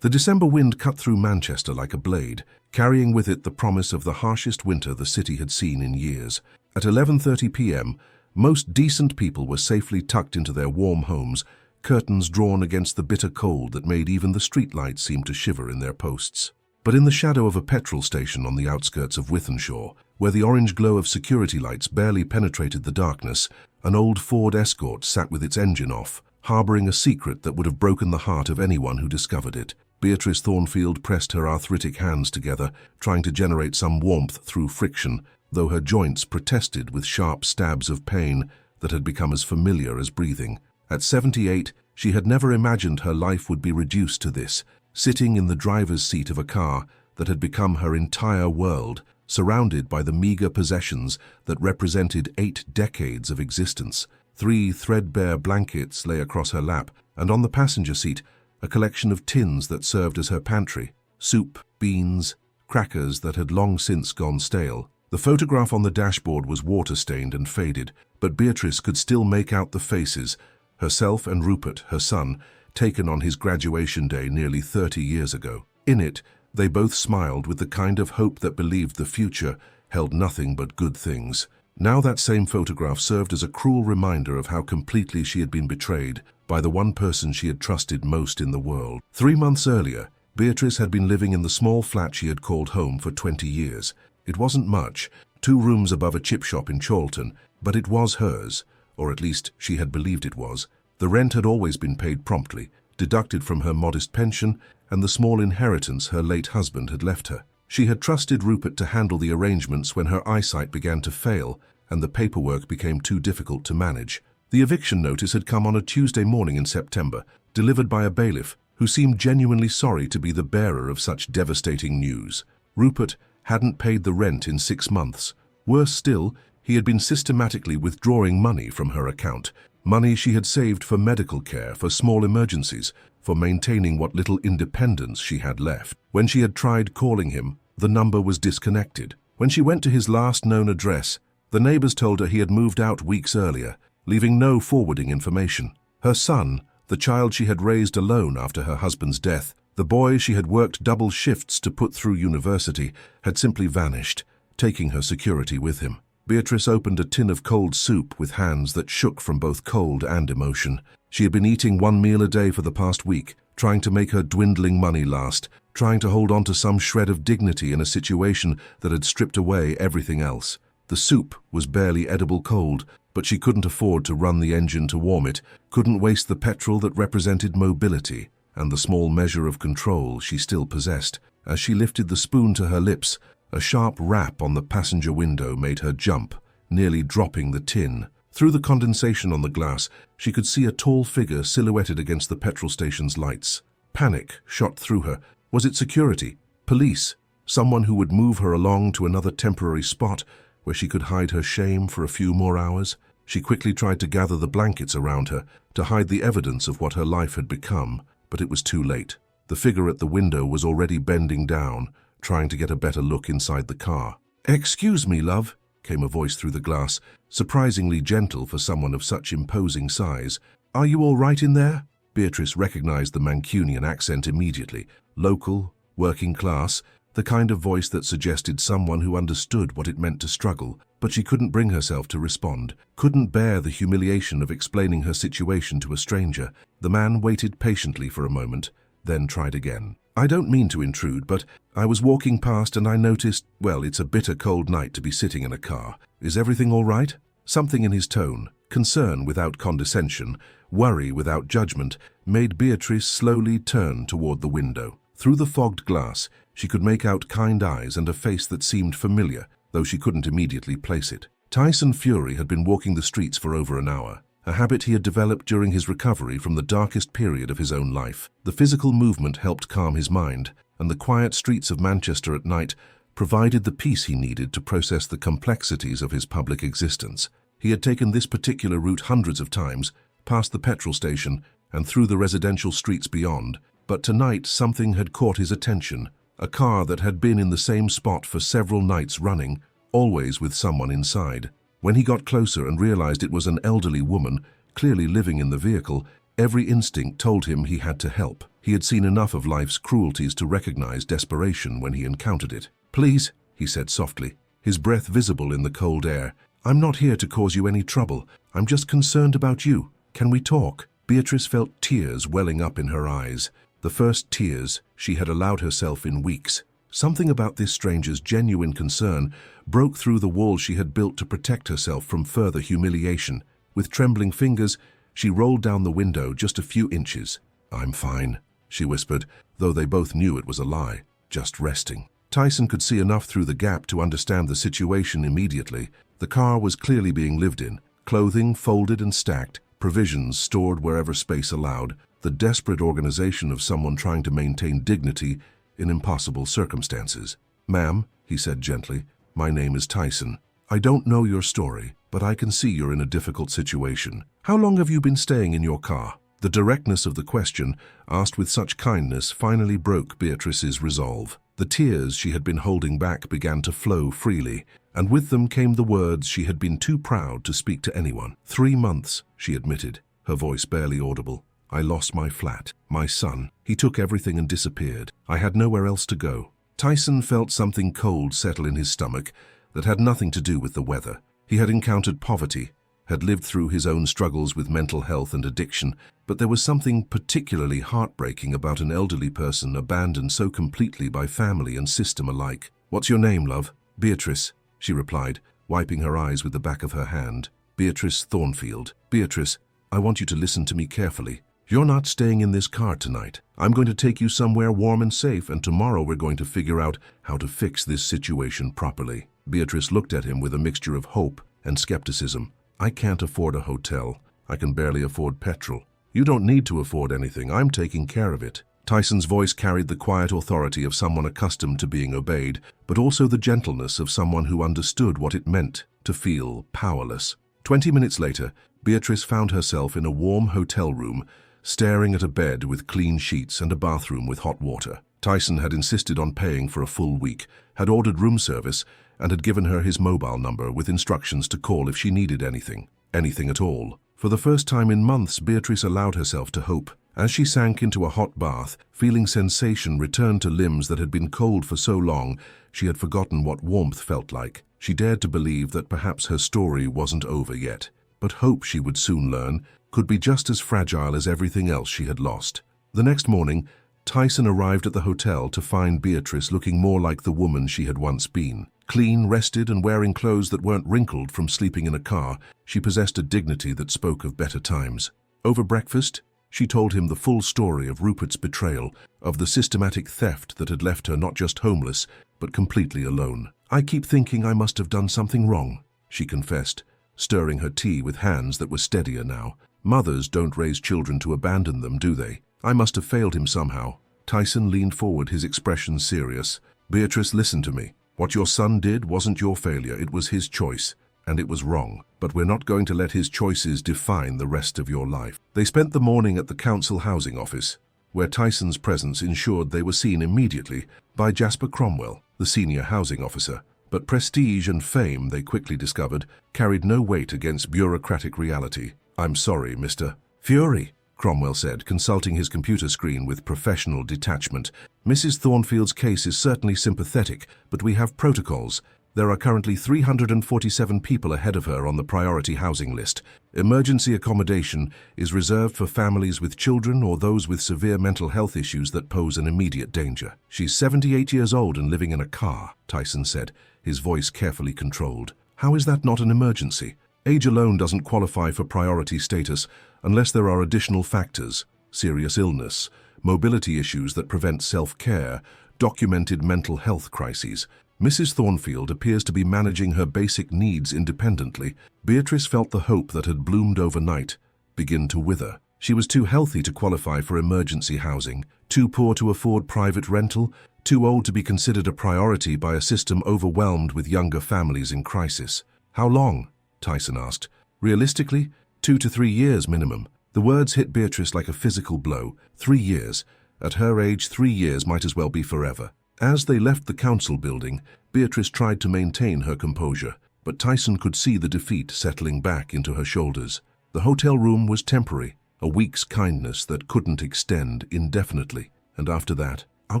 The December wind cut through Manchester like a blade, carrying with it the promise of the harshest winter the city had seen in years. At 11:30 p.m., most decent people were safely tucked into their warm homes, curtains drawn against the bitter cold that made even the streetlights seem to shiver in their posts. But in the shadow of a petrol station on the outskirts of Wythenshawe, where the orange glow of security lights barely penetrated the darkness, an old Ford Escort sat with its engine off, harboring a secret that would have broken the heart of anyone who discovered it. Beatrice Thornfield pressed her arthritic hands together, trying to generate some warmth through friction, though her joints protested with sharp stabs of pain that had become as familiar as breathing. At 78, she had never imagined her life would be reduced to this, sitting in the driver's seat of a car that had become her entire world, surrounded by the meager possessions that represented 8 decades of existence. 3 threadbare blankets lay across her lap, and on the passenger seat, a collection of tins that served as her pantry, soup, beans, crackers that had long since gone stale. The photograph on the dashboard was water-stained and faded, but Beatrice could still make out the faces, herself and Rupert, her son, taken on his graduation day nearly 30 years ago. In it, they both smiled with the kind of hope that believed the future held nothing but good things. Now that same photograph served as a cruel reminder of how completely she had been betrayed by the one person she had trusted most in the world. 3 months earlier, Beatrice had been living in the small flat she had called home for 20 years. It wasn't much, 2 rooms above a chip shop in Chorlton, but it was hers, or at least she had believed it was. The rent had always been paid promptly, deducted from her modest pension and the small inheritance her late husband had left her. She had trusted Rupert to handle the arrangements when her eyesight began to fail and the paperwork became too difficult to manage. The eviction notice had come on a Tuesday morning in September, delivered by a bailiff who seemed genuinely sorry to be the bearer of such devastating news. Rupert hadn't paid the rent in 6 months. Worse still, he had been systematically withdrawing money from her account, money she had saved for medical care, for small emergencies, for maintaining what little independence she had left. When she had tried calling him, the number was disconnected. When she went to his last known address, the neighbors told her he had moved out weeks earlier, leaving no forwarding information. Her son, the child she had raised alone after her husband's death, the boy she had worked double shifts to put through university, had simply vanished, taking her security with him. Beatrice opened a tin of cold soup with hands that shook from both cold and emotion. She had been eating 1 meal a day for the past week, trying to make her dwindling money last, trying to hold on to some shred of dignity in a situation that had stripped away everything else. The soup was barely edible cold, but she couldn't afford to run the engine to warm it, couldn't waste the petrol that represented mobility and the small measure of control she still possessed. As she lifted the spoon to her lips, a sharp rap on the passenger window made her jump, nearly dropping the tin. Through the condensation on the glass, she could see a tall figure silhouetted against the petrol station's lights. Panic shot through her. Was it security? Police? Someone who would move her along to another temporary spot where she could hide her shame for a few more hours? She quickly tried to gather the blankets around her, to hide the evidence of what her life had become, but it was too late. The figure at the window was already bending down, trying to get a better look inside the car. "Excuse me, love," came a voice through the glass, surprisingly gentle for someone of such imposing size. "Are you all right in there?" Beatrice recognized the Mancunian accent immediately. Local, working class, the kind of voice that suggested someone who understood what it meant to struggle, but she couldn't bring herself to respond, couldn't bear the humiliation of explaining her situation to a stranger. The man waited patiently for a moment, then tried again. "I don't mean to intrude, but I was walking past and I noticed, well, it's a bitter cold night to be sitting in a car. Is everything all right?" Something in his tone, concern without condescension, worry without judgment, made Beatrice slowly turn toward the window. Through the fogged glass, she could make out kind eyes and a face that seemed familiar, though she couldn't immediately place it. Tyson Fury had been walking the streets for over an hour, a habit he had developed during his recovery from the darkest period of his own life. The physical movement helped calm his mind, and the quiet streets of Manchester at night provided the peace he needed to process the complexities of his public existence. He had taken this particular route hundreds of times, past the petrol station and through the residential streets beyond, but tonight something had caught his attention, a car that had been in the same spot for several nights running, always with someone inside. When he got closer and realized it was an elderly woman, clearly living in the vehicle, every instinct told him he had to help. He had seen enough of life's cruelties to recognize desperation when he encountered it. "Please," he said softly, his breath visible in the cold air. "I'm not here to cause you any trouble. I'm just concerned about you. Can we talk?" Beatrice felt tears welling up in her eyes, the first tears she had allowed herself in weeks. Something about this stranger's genuine concern broke through the wall she had built to protect herself from further humiliation. With trembling fingers, she rolled down the window just a few inches. "I'm fine," she whispered, though they both knew it was a lie. "Just resting." Tyson could see enough through the gap to understand the situation immediately. The car was clearly being lived in, clothing folded and stacked, provisions stored wherever space allowed, the desperate organization of someone trying to maintain dignity in impossible circumstances. "Ma'am," he said gently, "my name is Tyson. I don't know your story, but I can see you're in a difficult situation. How long have you been staying in your car?" The directness of the question, asked with such kindness, finally broke Beatrice's resolve. The tears she had been holding back began to flow freely, and with them came the words she had been too proud to speak to anyone. 3 months, she admitted, her voice barely audible. "I lost my flat, my son. He took everything and disappeared. I had nowhere else to go." Tyson felt something cold settle in his stomach that had nothing to do with the weather. He had encountered poverty, had lived through his own struggles with mental health and addiction, but there was something particularly heartbreaking about an elderly person abandoned so completely by family and system alike. "What's your name, love?" "Beatrice," she replied, wiping her eyes with the back of her hand. "Beatrice Thornfield." "Beatrice, I want you to listen to me carefully. You're not staying in this car tonight. I'm going to take you somewhere warm and safe, and tomorrow we're going to figure out how to fix this situation properly." Beatrice looked at him with a mixture of hope and skepticism. "I can't afford a hotel. I can barely afford petrol." "You don't need to afford anything. I'm taking care of it." Tyson's voice carried the quiet authority of someone accustomed to being obeyed, but also the gentleness of someone who understood what it meant to feel powerless. 20 minutes later, Beatrice found herself in a warm hotel room, staring at a bed with clean sheets and a bathroom with hot water. Tyson had insisted on paying for a full week, had ordered room service, and had given her his mobile number with instructions to call if she needed anything at all. For the first time in months, Beatrice allowed herself to hope. As she sank into a hot bath, feeling sensation return to limbs that had been cold for so long, she had forgotten what warmth felt like. She dared to believe that perhaps her story wasn't over yet. But hope, she would soon learn, could be just as fragile as everything else she had lost. The next morning, Tyson arrived at the hotel to find Beatrice looking more like the woman she had once been. Clean, rested, and wearing clothes that weren't wrinkled from sleeping in a car, she possessed a dignity that spoke of better times. Over breakfast, she told him the full story of Rupert's betrayal, of the systematic theft that had left her not just homeless, but completely alone. "I keep thinking I must have done something wrong," she confessed, stirring her tea with hands that were steadier now. "Mothers don't raise children to abandon them, do they? I must have failed him somehow." Tyson leaned forward, his expression serious. "Beatrice, listen to me. What your son did wasn't your failure, it was his choice, and it was wrong. But we're not going to let his choices define the rest of your life." They spent the morning at the council housing office, where Tyson's presence ensured they were seen immediately by Jasper Cromwell, the senior housing officer. But prestige and fame, they quickly discovered, carried no weight against bureaucratic reality. "I'm sorry, Mr. Fury," Cromwell said, consulting his computer screen with professional detachment. "Mrs. Thornfield's case is certainly sympathetic, but we have protocols. There are currently 347 people ahead of her on the priority housing list. Emergency accommodation is reserved for families with children or those with severe mental health issues that pose an immediate danger." "She's 78 years old and living in a car," Tyson said, his voice carefully controlled. "How is that not an emergency? Age alone doesn't qualify for priority status unless there are additional factors: serious illness, mobility issues that prevent self-care, documented mental health crises. Mrs. Thornfield appears to be managing her basic needs independently." Beatrice felt the hope that had bloomed overnight begin to wither. She was too healthy to qualify for emergency housing, too poor to afford private rental, too old to be considered a priority by a system overwhelmed with younger families in crisis. "How long?" Tyson asked. "Realistically, 2 to 3 years minimum." The words hit Beatrice like a physical blow. 3 years. At her age, 3 years might as well be forever. As they left the council building, Beatrice tried to maintain her composure, but Tyson could see the defeat settling back into her shoulders. The hotel room was temporary, a week's kindness that couldn't extend indefinitely. And after that, "I'll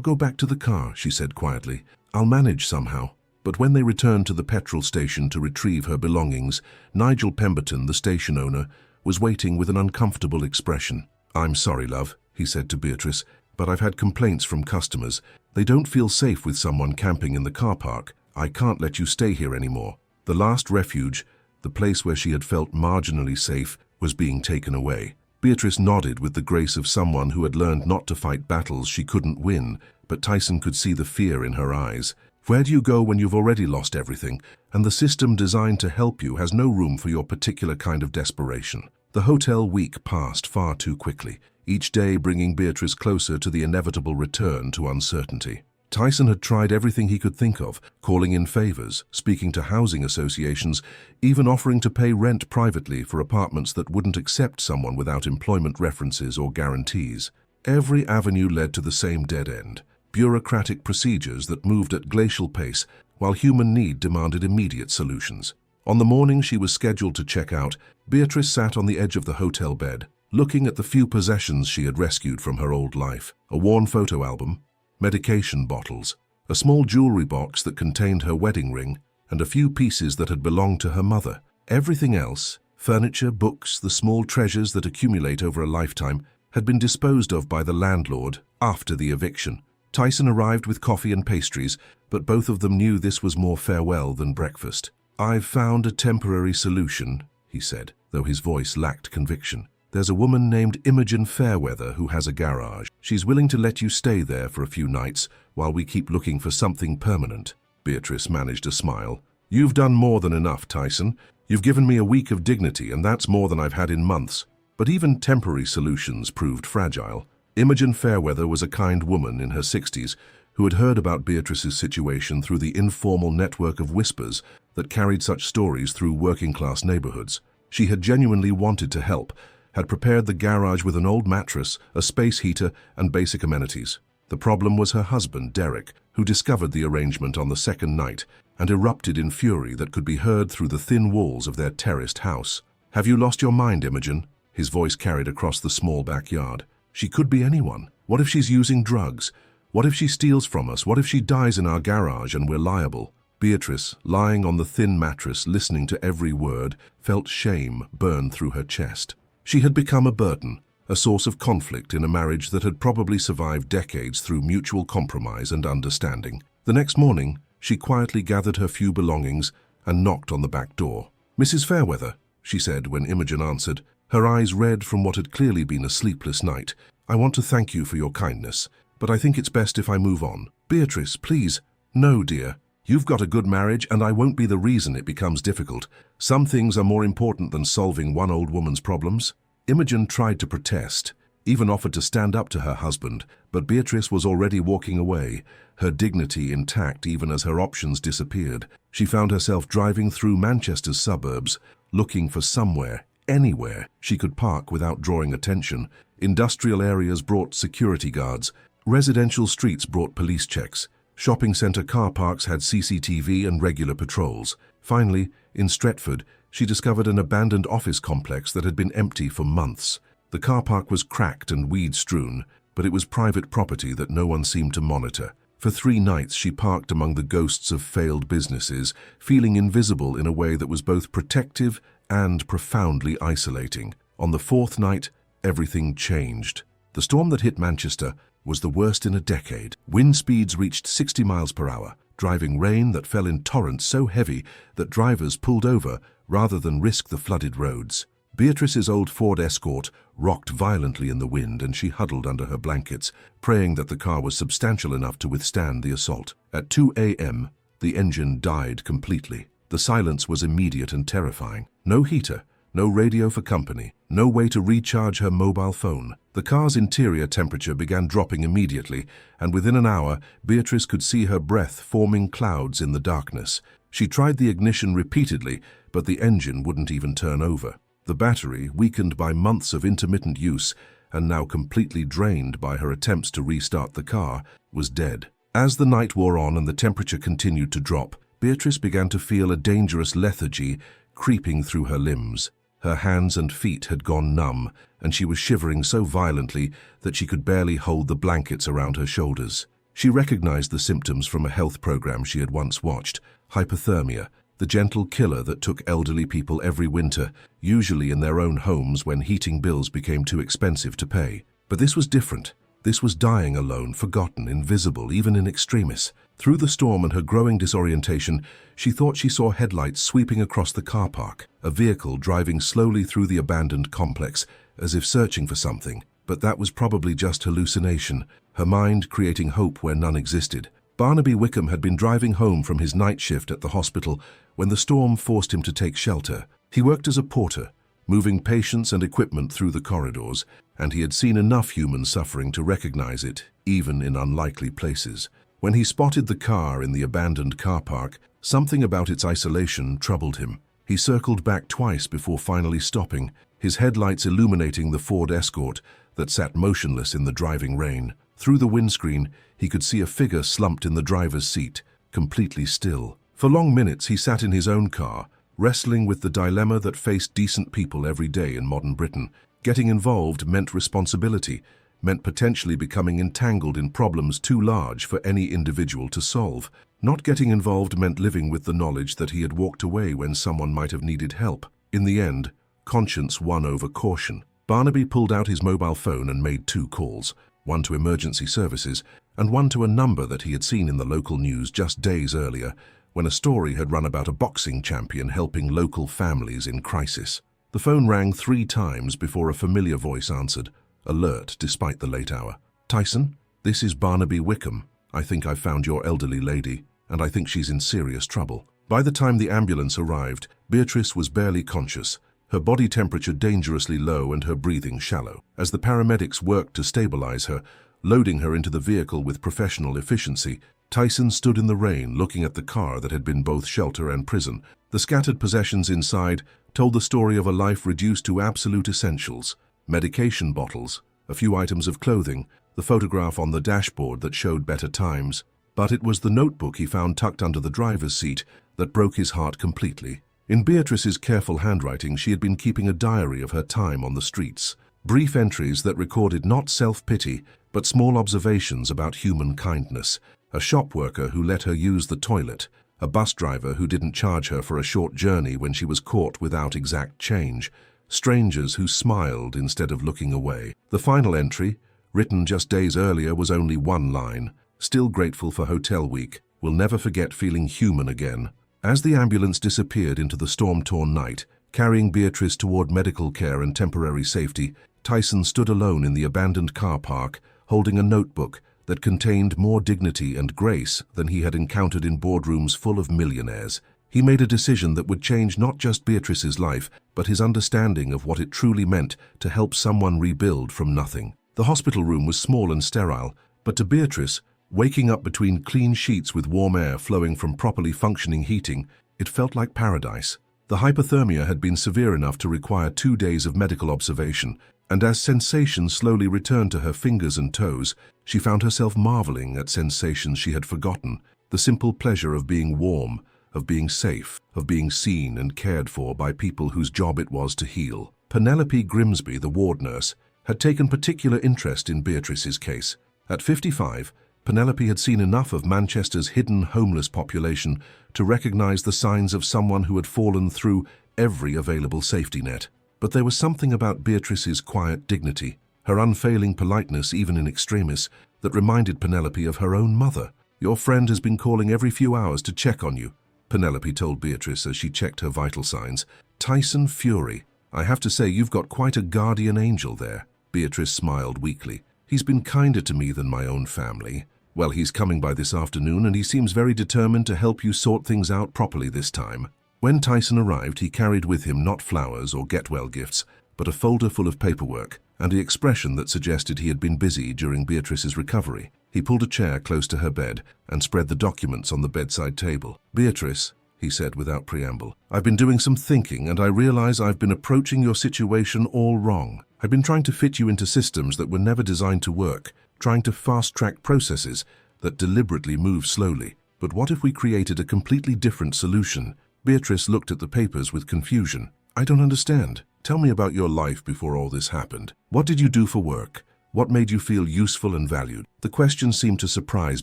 go back to the car," she said quietly. "I'll manage somehow." But when they returned to the petrol station to retrieve her belongings, Nigel Pemberton, the station owner, was waiting with an uncomfortable expression. "I'm sorry, love," he said to Beatrice, "but I've had complaints from customers. They don't feel safe with someone camping in the car park. I can't let you stay here anymore." The last refuge, the place where she had felt marginally safe, was being taken away. Beatrice nodded with the grace of someone who had learned not to fight battles she couldn't win, but Tyson could see the fear in her eyes. "Where do you go when you've already lost everything, and the system designed to help you has no room for your particular kind of desperation?" The hotel week passed far too quickly, each day bringing Beatrice closer to the inevitable return to uncertainty. Tyson had tried everything he could think of, calling in favors, speaking to housing associations, even offering to pay rent privately for apartments that wouldn't accept someone without employment references or guarantees. Every avenue led to the same dead end, bureaucratic procedures that moved at glacial pace, while human need demanded immediate solutions. On the morning she was scheduled to check out, Beatrice sat on the edge of the hotel bed, looking at the few possessions she had rescued from her old life: a worn photo album, medication bottles, a small jewelry box that contained her wedding ring, and a few pieces that had belonged to her mother. Everything else, furniture, books, the small treasures that accumulate over a lifetime, had been disposed of by the landlord after the eviction. Tyson arrived with coffee and pastries, but both of them knew this was more farewell than breakfast. "I've found a temporary solution," he said, though his voice lacked conviction. "There's a woman named Imogen Fairweather who has a garage. She's willing to let you stay there for a few nights while we keep looking for something permanent." Beatrice managed a smile. "You've done more than enough, Tyson. You've given me a week of dignity, and that's more than I've had in months." But even temporary solutions proved fragile. Imogen Fairweather was a kind woman in her 60s who had heard about Beatrice's situation through the informal network of whispers that carried such stories through working-class neighborhoods. She had genuinely wanted to help, had prepared the garage with an old mattress, a space heater, and basic amenities. The problem was her husband, Derek, who discovered the arrangement on the second night and erupted in fury that could be heard through the thin walls of their terraced house. "Have you lost your mind, Imogen?" His voice carried across the small backyard. "She could be anyone. What if she's using drugs? What if she steals from us? What if she dies in our garage and we're liable?" Beatrice, lying on the thin mattress, listening to every word, felt shame burn through her chest. She had become a burden, a source of conflict in a marriage that had probably survived decades through mutual compromise and understanding. The next morning, she quietly gathered her few belongings and knocked on the back door. "Mrs. Fairweather," she said when Imogen answered, her eyes red from what had clearly been a sleepless night. "I want to thank you for your kindness, but I think it's best if I move on." "Beatrice, please." "No, dear. You've got a good marriage, and I won't be the reason it becomes difficult. Some things are more important than solving one old woman's problems." Imogen tried to protest, even offered to stand up to her husband, but Beatrice was already walking away, her dignity intact even as her options disappeared. She found herself driving through Manchester's suburbs, looking for somewhere, anywhere, she could park without drawing attention. Industrial areas brought security guards. Residential streets brought police checks. Shopping centre car parks had CCTV and regular patrols. Finally, in Stretford, she discovered an abandoned office complex that had been empty for months. The car park was cracked and weed-strewn, but it was private property that no one seemed to monitor. For 3 nights she parked among the ghosts of failed businesses, feeling invisible in a way that was both protective and profoundly isolating. On the 4th night, everything changed. The storm that hit Manchester was the worst in a decade. Wind speeds reached 60 miles per hour, driving rain that fell in torrents so heavy that drivers pulled over rather than risk the flooded roads. Beatrice's old Ford Escort rocked violently in the wind, and she huddled under her blankets, praying that the car was substantial enough to withstand the assault. At 2 a.m., the engine died completely. The silence was immediate and terrifying. No heater, no radio for company, no way to recharge her mobile phone. The car's interior temperature began dropping immediately, and within an hour, Beatrice could see her breath forming clouds in the darkness. She tried the ignition repeatedly, but the engine wouldn't even turn over. The battery, weakened by months of intermittent use and now completely drained by her attempts to restart the car, was dead. As the night wore on and the temperature continued to drop, Beatrice began to feel a dangerous lethargy creeping through her limbs. Her hands and feet had gone numb, and she was shivering so violently that she could barely hold the blankets around her shoulders. She recognized the symptoms from a health program she had once watched: hypothermia, the gentle killer that took elderly people every winter, usually in their own homes when heating bills became too expensive to pay. But this was different. This was dying alone, forgotten, invisible, even in extremis. Through the storm and her growing disorientation, she thought she saw headlights sweeping across the car park, a vehicle driving slowly through the abandoned complex, as if searching for something. But that was probably just hallucination, her mind creating hope where none existed. Barnaby Wickham had been driving home from his night shift at the hospital when the storm forced him to take shelter. He worked as a porter, moving patients and equipment through the corridors, and he had seen enough human suffering to recognize it, even in unlikely places. When he spotted the car in the abandoned car park, something about its isolation troubled him. He circled back twice before finally stopping, his headlights illuminating the Ford Escort that sat motionless in the driving rain. Through the windscreen, he could see a figure slumped in the driver's seat, completely still. For long minutes he sat in his own car, wrestling with the dilemma that faced decent people every day in modern Britain. Getting involved meant responsibility, meant potentially becoming entangled in problems too large for any individual to solve. Not getting involved meant living with the knowledge that he had walked away when someone might have needed help. In the end, conscience won over caution. Barnaby pulled out his mobile phone and made 2 calls, one to emergency services and one to a number that he had seen in the local news just days earlier, when a story had run about a boxing champion helping local families in crisis. The phone rang 3 times before a familiar voice answered, alert despite the late hour. "Tyson, this is Barnaby Wickham. I think I've found your elderly lady, and I think she's in serious trouble." By the time the ambulance arrived, Beatrice was barely conscious, her body temperature dangerously low and her breathing shallow. As the paramedics worked to stabilize her, loading her into the vehicle with professional efficiency, Tyson stood in the rain looking at the car that had been both shelter and prison. The scattered possessions inside told the story of a life reduced to absolute essentials: medication bottles, a few items of clothing, the photograph on the dashboard that showed better times. But it was the notebook he found tucked under the driver's seat that broke his heart completely. In Beatrice's careful handwriting, she had been keeping a diary of her time on the streets. Brief entries that recorded not self-pity, but small observations about human kindness. A shop worker who let her use the toilet, a bus driver who didn't charge her for a short journey when she was caught without exact change, strangers who smiled instead of looking away. The final entry, written just days earlier, was only 1 line: "Still grateful for Hotel Week. Will never forget feeling human again." As the ambulance disappeared into the storm-torn night, carrying Beatrice toward medical care and temporary safety, Tyson stood alone in the abandoned car park, holding a notebook that contained more dignity and grace than he had encountered in boardrooms full of millionaires. He made a decision that would change not just Beatrice's life, but his understanding of what it truly meant to help someone rebuild from nothing. The hospital room was small and sterile, but to Beatrice, waking up between clean sheets with warm air flowing from properly functioning heating, it felt like paradise. The hypothermia had been severe enough to require 2 days of medical observation, and as sensation slowly returned to her fingers and toes, she found herself marveling at sensations she had forgotten: the simple pleasure of being warm, of being safe, of being seen and cared for by people whose job it was to heal. Penelope Grimsby, the ward nurse, had taken particular interest in Beatrice's case. At 55, Penelope had seen enough of Manchester's hidden homeless population to recognize the signs of someone who had fallen through every available safety net. But there was something about Beatrice's quiet dignity, her unfailing politeness even in extremis, that reminded Penelope of her own mother. "Your friend has been calling every few hours to check on you," Penelope told Beatrice as she checked her vital signs. "Tyson Fury. I have to say you've got quite a guardian angel there." Beatrice smiled weakly. "He's been kinder to me than my own family. Well, he's coming by this afternoon and he seems very determined to help you sort things out properly this time." When Tyson arrived, he carried with him not flowers or get-well gifts, but a folder full of paperwork and the expression that suggested he had been busy during Beatrice's recovery. He pulled a chair close to her bed and spread the documents on the bedside table. "Beatrice," he said without preamble, "I've been doing some thinking and I realize I've been approaching your situation all wrong. I've been trying to fit you into systems that were never designed to work, trying to fast-track processes that deliberately move slowly. But what if we created a completely different solution?" Beatrice looked at the papers with confusion. "I don't understand." Tell me about your life before all this happened. What did you do for work? What made you feel useful and valued? The question seemed to surprise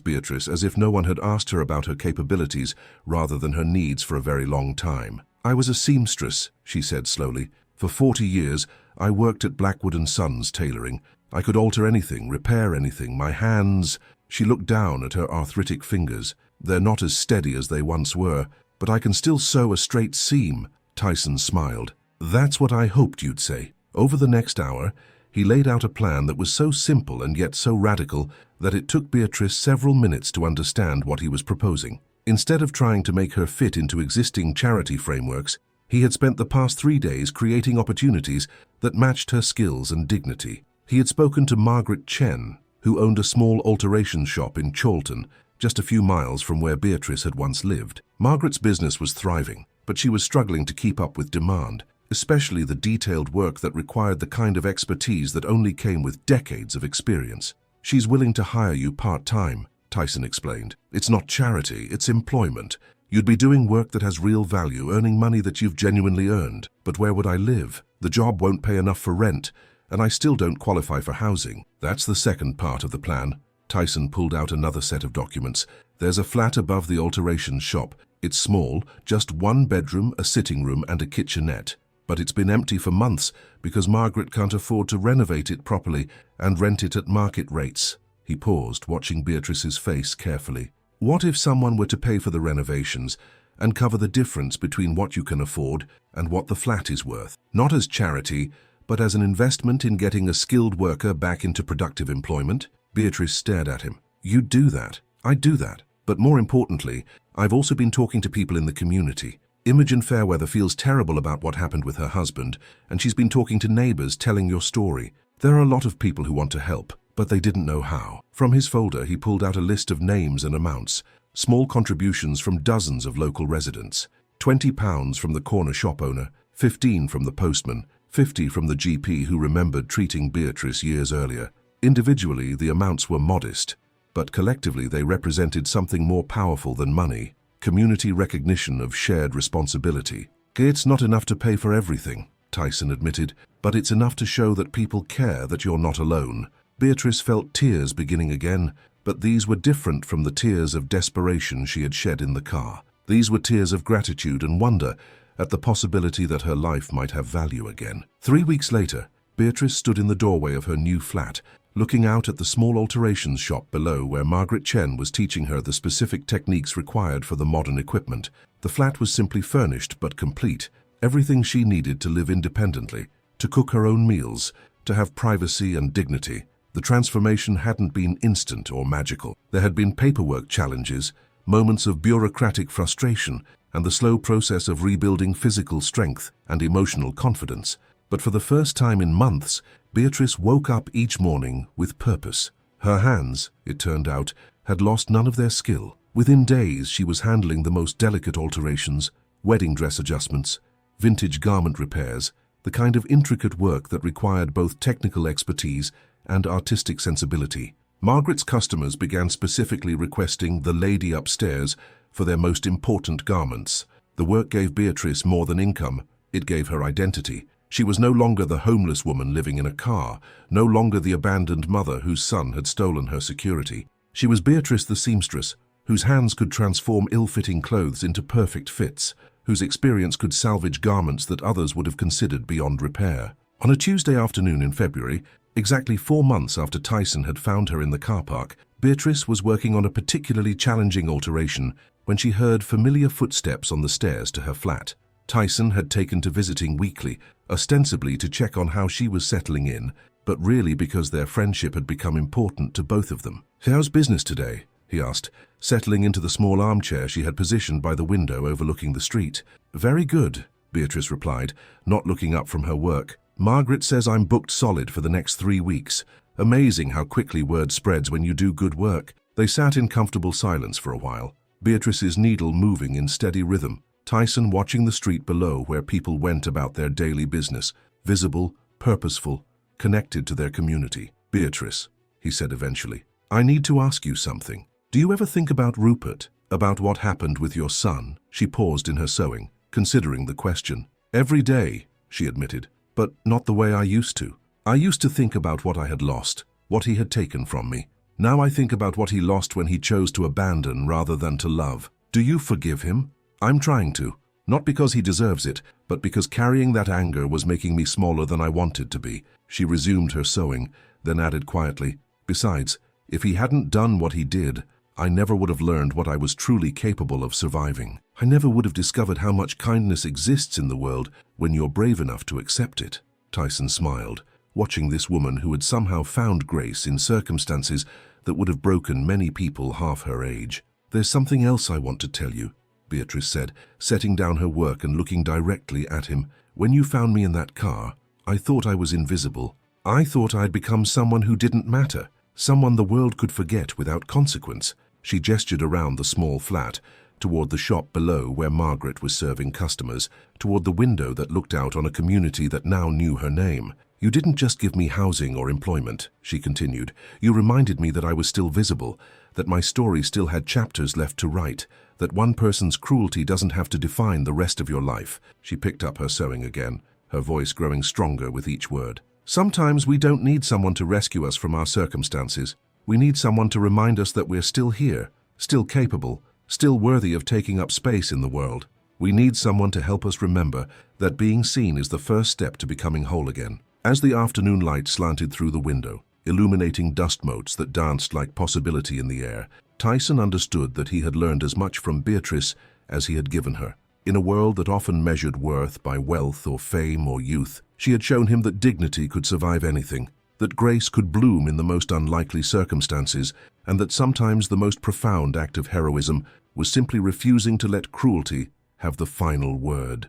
Beatrice, as if no one had asked her about her capabilities rather than her needs for a very long time. I was a seamstress, she said slowly. For 40 years, I worked at Blackwood & Sons tailoring. I could alter anything, repair anything. My hands... She looked down at her arthritic fingers. They're not as steady as they once were, but I can still sew a straight seam. Tyson smiled. That's what I hoped you'd say. Over the next hour, he laid out a plan that was so simple and yet so radical that it took Beatrice several minutes to understand what he was proposing. Instead of trying to make her fit into existing charity frameworks, he had spent the past 3 days creating opportunities that matched her skills and dignity. He had spoken to Margaret Chen, who owned a small alteration shop in Chorlton, just a few miles from where Beatrice had once lived. Margaret's business was thriving, but she was struggling to keep up with demand, especially the detailed work that required the kind of expertise that only came with decades of experience. She's willing to hire you part-time, Tyson explained. It's not charity, it's employment. You'd be doing work that has real value, earning money that you've genuinely earned. But where would I live? The job won't pay enough for rent, and I still don't qualify for housing. That's the second part of the plan. Tyson pulled out another set of documents. There's a flat above the alterations shop. It's small, just 1 bedroom, a sitting room and a kitchenette. But it's been empty for months because Margaret can't afford to renovate it properly and rent it at market rates. He paused, watching Beatrice's face carefully. What if someone were to pay for the renovations and cover the difference between what you can afford and what the flat is worth? Not as charity, but as an investment in getting a skilled worker back into productive employment? Beatrice stared at him. You'd do that. I'd do that. But more importantly, I've also been talking to people in the community. Imogen Fairweather feels terrible about what happened with her husband, and she's been talking to neighbors telling your story. There are a lot of people who want to help, but they didn't know how. From his folder, he pulled out a list of names and amounts, small contributions from dozens of local residents. £20 from the corner shop owner, 15 from the postman, 50 from the GP who remembered treating Beatrice years earlier. Individually, the amounts were modest, but collectively they represented something more powerful than money: community recognition of shared responsibility. It's not enough to pay for everything, Tyson admitted, but it's enough to show that people care, that you're not alone. Beatrice felt tears beginning again, but these were different from the tears of desperation she had shed in the car. These were tears of gratitude and wonder at the possibility that her life might have value again. 3 weeks later, Beatrice stood in the doorway of her new flat, looking out at the small alterations shop below where Margaret Chen was teaching her the specific techniques required for the modern equipment. The flat was simply furnished but complete, everything she needed to live independently, to cook her own meals, to have privacy and dignity. The transformation hadn't been instant or magical. There had been paperwork challenges, moments of bureaucratic frustration, and the slow process of rebuilding physical strength and emotional confidence. But for the first time in months, Beatrice woke up each morning with purpose. Her hands, it turned out, had lost none of their skill. Within days, she was handling the most delicate alterations, wedding dress adjustments, vintage garment repairs, the kind of intricate work that required both technical expertise and artistic sensibility. Margaret's customers began specifically requesting the lady upstairs for their most important garments. The work gave Beatrice more than income. It gave her identity. She was no longer the homeless woman living in a car, no longer the abandoned mother whose son had stolen her security. She was Beatrice the seamstress, whose hands could transform ill-fitting clothes into perfect fits, whose experience could salvage garments that others would have considered beyond repair. On a Tuesday afternoon in February, exactly 4 months after Tyson had found her in the car park, Beatrice was working on a particularly challenging alteration when she heard familiar footsteps on the stairs to her flat. Tyson had taken to visiting weekly, ostensibly to check on how she was settling in, but really because their friendship had become important to both of them. "How's business today?" he asked, settling into the small armchair she had positioned by the window overlooking the street. "Very good," Beatrice replied, not looking up from her work. "Margaret says I'm booked solid for the next 3 weeks. Amazing how quickly word spreads when you do good work." They sat in comfortable silence for a while, Beatrice's needle moving in steady rhythm, Tyson watching the street below where people went about their daily business, visible, purposeful, connected to their community. "Beatrice," he said eventually, "I need to ask you something. Do you ever think about Rupert, about what happened with your son?" She paused in her sewing, considering the question. "Every day," she admitted. but not the way I used to. I used to think about what I had lost, what he had taken from me. Now I think about what he lost when he chose to abandon rather than to love. Do you forgive him? I'm trying to. Not because he deserves it, but because carrying that anger was making me smaller than I wanted to be. She resumed her sewing, then added quietly, "Besides, if he hadn't done what he did, I never would have learned what I was truly capable of surviving. I never would have discovered how much kindness exists in the world when you're brave enough to accept it." Tyson smiled, watching this woman who had somehow found grace in circumstances that would have broken many people half her age. "There's something else I want to tell you," Beatrice said, setting down her work and looking directly at him. "When you found me in that car, I thought I was invisible. I thought I'd become someone who didn't matter, someone the world could forget without consequence." She gestured around the small flat, toward the shop below where Margaret was serving customers, toward the window that looked out on a community that now knew her name. "You didn't just give me housing or employment," she continued. "You reminded me that I was still visible, that my story still had chapters left to write, that one person's cruelty doesn't have to define the rest of your life." She picked up her sewing again, her voice growing stronger with each word. "Sometimes we don't need someone to rescue us from our circumstances. We need someone to remind us that we're still here, still capable, still worthy of taking up space in the world. We need someone to help us remember that being seen is the first step to becoming whole again." As the afternoon light slanted through the window, illuminating dust motes that danced like possibility in the air, Tyson understood that he had learned as much from Beatrice as he had given her. In a world that often measured worth by wealth or fame or youth, she had shown him that dignity could survive anything, that grace could bloom in the most unlikely circumstances, and that sometimes the most profound act of heroism was simply refusing to let cruelty have the final word.